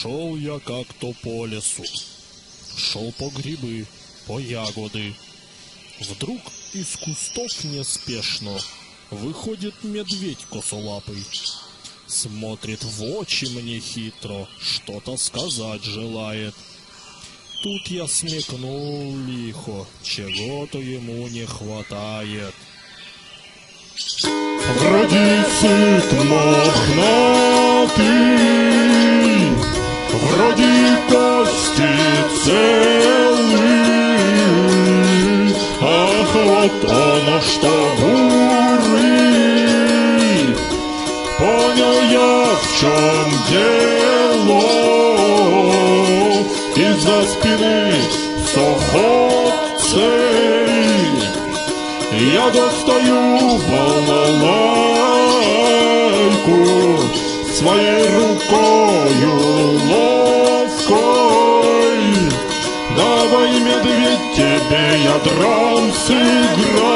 Шел я как-то по лесу, шел по грибы, по ягоды. Вдруг из кустов неспешно выходит медведь косолапый. Смотрит в очи мне хитро, что-то сказать желает. Тут я смекнул лихо, чего-то ему не хватает. Вроде сыт мохнатый, вроде кости целый, ах, вот оно что бурый. Понял я, в чем дело, из-за спины сухоцей я достаю балалайку своей рукою ловкой. Давай, медведь, тебе я драм сыграю.